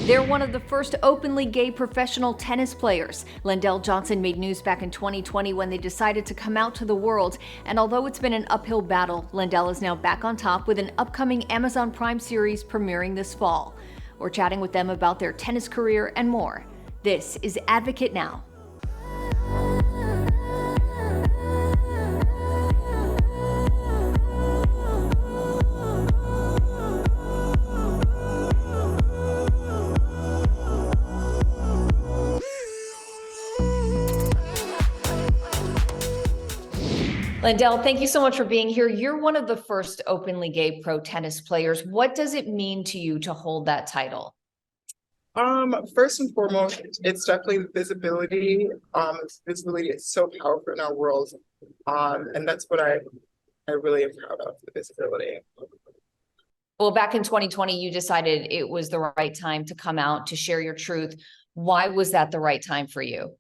They're one of the first openly gay professional tennis players. Lendale Johnson made news back in 2020 when they decided to come out to the world. And although it's been an uphill battle, Lendale is now back on top with an upcoming Amazon Prime series premiering this fall. We're chatting with them about their tennis career and more. This is Advocate Now. Lendale, thank you so much for being here. You're one of the first openly gay pro tennis players. What does it mean to you to hold that title? First and foremost, it's definitely visibility. Visibility is so powerful in our world. And that's what I really am proud of, the visibility. Well, back in 2020, you decided it was the right time to come out to share your truth. Why was that the right time for you?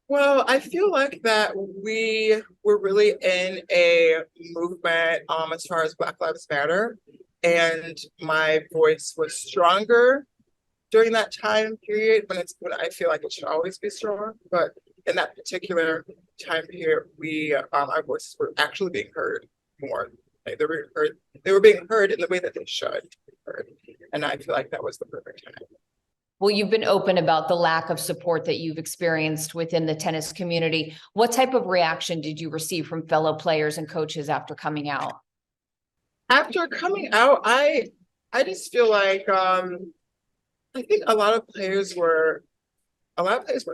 Well, I feel like that we were really in a movement as far as Black Lives Matter, and my voice was stronger during that time period when I feel like it should always be strong. But in that particular time period, our voices were actually being heard more. Like they were being heard in the way that they should be heard. And I feel like that was the perfect time. Well, you've been open about the lack of support that you've experienced within the tennis community. What type of reaction did you receive from fellow players and coaches after coming out? After coming out, I just feel like I think a lot of players were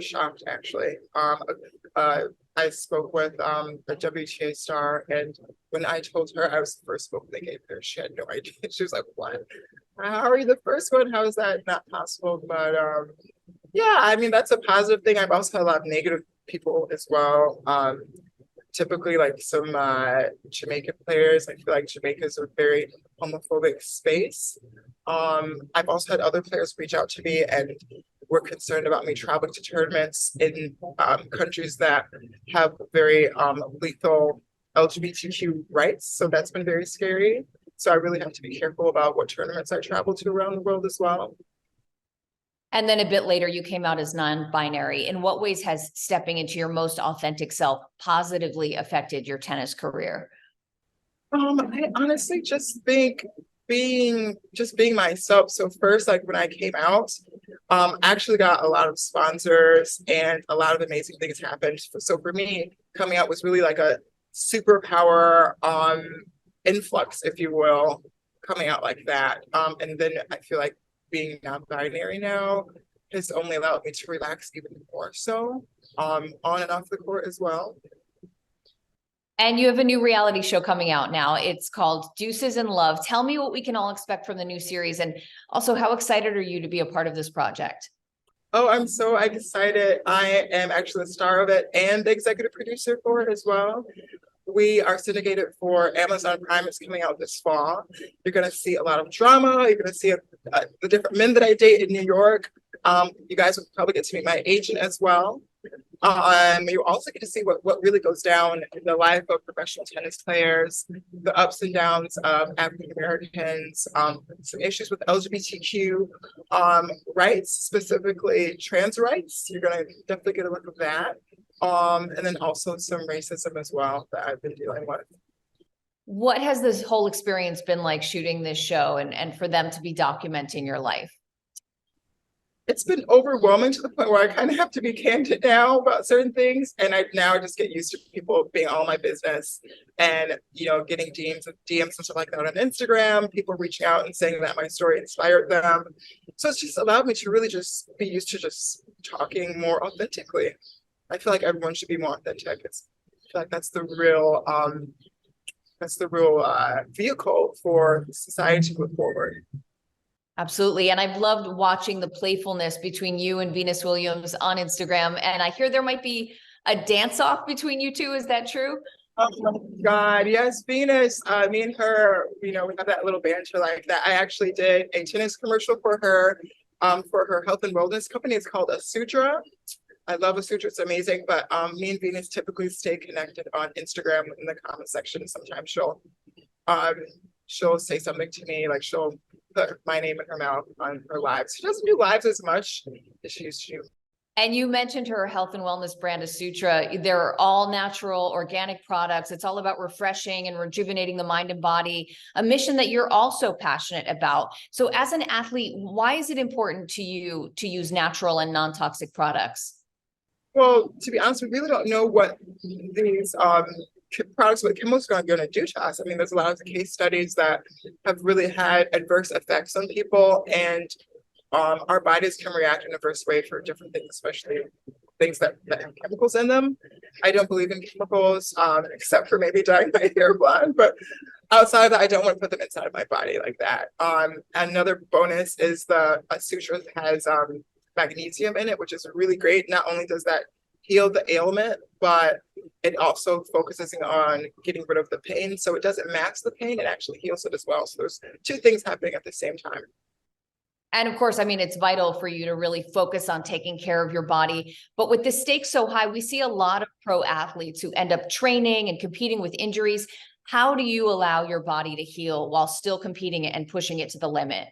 shocked actually. I spoke with a WTA star, and when I told her I was the first woman they gave her, she had no idea. She was like, "What? How are you the first one? How is that not possible?" But yeah, I mean that's a positive thing. I've also had a lot of negative people as well. Typically, like some Jamaican players. I feel like Jamaica is a very homophobic space. I've also had other players reach out to me and were concerned about me traveling to tournaments in countries that have very lethal LGBTQ rights. So that's been very scary. So I really have to be careful about what tournaments I travel to around the world as well. And then a bit later, you came out as non-binary. In what ways has stepping into your most authentic self positively affected your tennis career? I honestly just think being myself. So first, like when I came out, I actually got a lot of sponsors and a lot of amazing things happened. So for me, coming out was really like a superpower influx, if you will, coming out like that. And then I feel like being non-binary now has only allowed me to relax even more so on and off the court as well. And you have a new reality show coming out now. It's called Deuces in Love. Tell me what we can all expect from the new series, and also how excited are you to be a part of this project? Oh, I'm so excited. I am actually the star of it and the executive producer for it as well. We are syndicated for Amazon Prime. It's coming out this fall. You're going to see a lot of drama. You're going to see the different men that I date in New York. You guys will probably get to meet my agent as well. You also get to see what really goes down in the life of professional tennis players, the ups and downs of African Americans, some issues with LGBTQ rights, specifically trans rights. You're going to definitely get a look at that. And then also some racism as well that I've been dealing with. What has this whole experience been like shooting this show and for them to be documenting your life? It's been overwhelming to the point where I kind of have to be candid now about certain things. And I now just get used to people being all my business and, getting DMs and stuff like that on Instagram, people reaching out and saying that my story inspired them. So it's just allowed me to really just be used to just talking more authentically. I feel like everyone should be more authentic. I feel like that's the real vehicle for society to move forward. Absolutely. And I've loved watching the playfulness between you and Venus Williams on Instagram. And I hear there might be a dance off between you two. Is that true? Oh my God, yes, Venus. Me and her, we have that little banter like that. I actually did a tennis commercial for her health and wellness company. It's called Asudra. I love Asudra, it's amazing. But me and Venus typically stay connected on Instagram in the comment section. Sometimes she'll she'll say something to me, like she'll put my name in her mouth on her lives. She doesn't do lives as much as she used to. And you mentioned her health and wellness brand, Sutra. They're all natural, organic products. It's all about refreshing and rejuvenating the mind and body, a mission that you're also passionate about. So as an athlete, why is it important to you to use natural and non-toxic products? Well, to be honest, we really don't know what these products with chemicals are going to do to us. I mean, there's a lot of case studies that have really had adverse effects on people, and our bodies can react in a adverse way for different things, especially things that have chemicals in them. I don't believe in chemicals, except for maybe dyeing my hair blonde, but outside of that, I don't want to put them inside of my body like that. Another bonus is the Sutra has magnesium in it, which is really great. Not only does that heal the ailment, but it also focuses on getting rid of the pain. So it doesn't mask the pain, it actually heals it as well. So there's two things happening at the same time. And of course, I mean, it's vital for you to really focus on taking care of your body. But with the stakes so high, we see a lot of pro athletes who end up training and competing with injuries. How do you allow your body to heal while still competing and pushing it to the limit?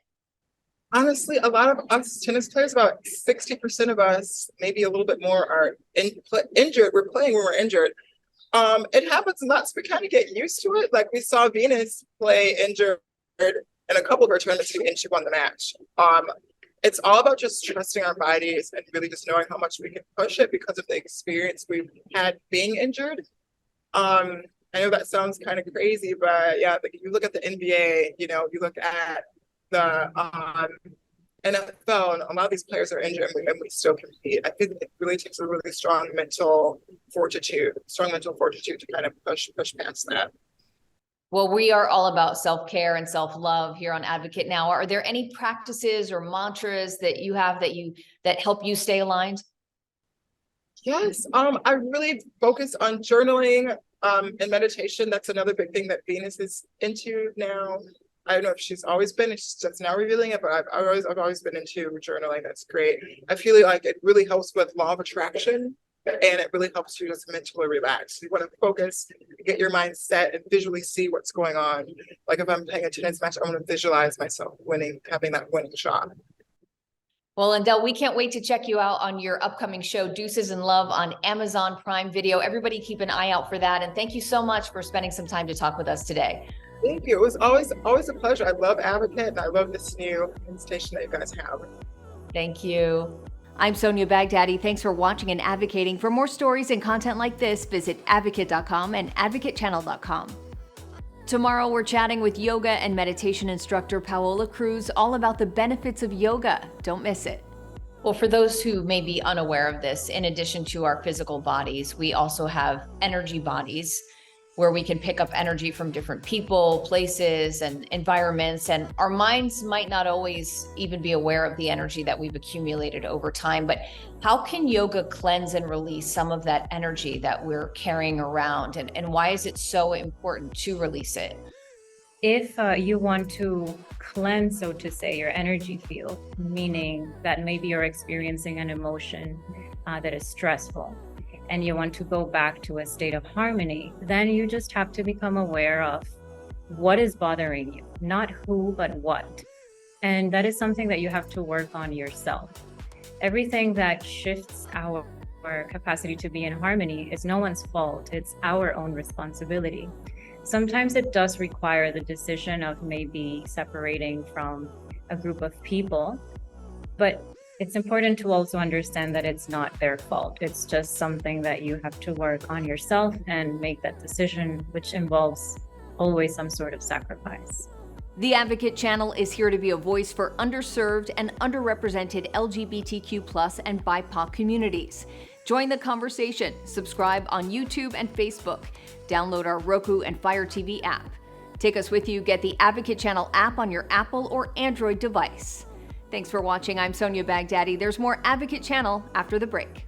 Honestly, a lot of us tennis players, about 60% of us, maybe a little bit more, are injured. We're playing when we're injured. It happens lots. We kind of get used to it. Like we saw Venus play injured in a couple of her tournaments, and she won the match. It's all about just trusting our bodies and really just knowing how much we can push it because of the experience we've had being injured. I know that sounds kind of crazy, but yeah, like if you look at the NBA, you know, you look at the NFL, and a lot of these players are injured, and we still compete. I think it really takes a really strong mental fortitude to kind of push past that. Well, we are all about self-care and self-love here on Advocate Now. Are there any practices or mantras that you have that help you stay aligned? Yes, I really focus on journaling and meditation. That's another big thing that Venus is into now. I don't know if she's always been, she's just now revealing it, but I've always been into journaling. That's great. I feel like it really helps with law of attraction, and it really helps you just mentally relax. You want to focus, get your mind set, and visually see what's going on. Like if I'm playing a tennis match, I want to visualize myself winning, having that winning shot. Well, Lendale, we can't wait to check you out on your upcoming show, Deuces in Love, on Amazon Prime Video. Everybody keep an eye out for that. And thank you so much for spending some time to talk with us today. Thank you. It was always a pleasure. I love Advocate, and I love this new station that you guys have. Thank you. I'm Sonia Baghdadi. Thanks for watching and advocating. For more stories and content like this, visit advocate.com and advocatechannel.com. Tomorrow, we're chatting with yoga and meditation instructor Paola Cruz all about the benefits of yoga. Don't miss it. Well, for those who may be unaware of this, in addition to our physical bodies, we also have energy bodies, where we can pick up energy from different people, places, and environments. And our minds might not always even be aware of the energy that we've accumulated over time. But how can yoga cleanse and release some of that energy that we're carrying around? And why is it so important to release it? If you want to cleanse, so to say, your energy field, meaning that maybe you're experiencing an emotion that is stressful, and you want to go back to a state of harmony, then you just have to become aware of what is bothering you, not who, but what. And that is something that you have to work on yourself. Everything that shifts our capacity to be in harmony is no one's fault. It's our own responsibility. Sometimes it does require the decision of maybe separating from a group of people, but it's important to also understand that it's not their fault. It's just something that you have to work on yourself and make that decision, which involves always some sort of sacrifice. The Advocate Channel is here to be a voice for underserved and underrepresented LGBTQ+ and BIPOC communities. Join the conversation. Subscribe on YouTube and Facebook. Download our Roku and Fire TV app. Take us with you. Get the Advocate Channel app on your Apple or Android device. Thanks for watching. I'm Sonia Baghdadi. There's more Advocate Channel after the break.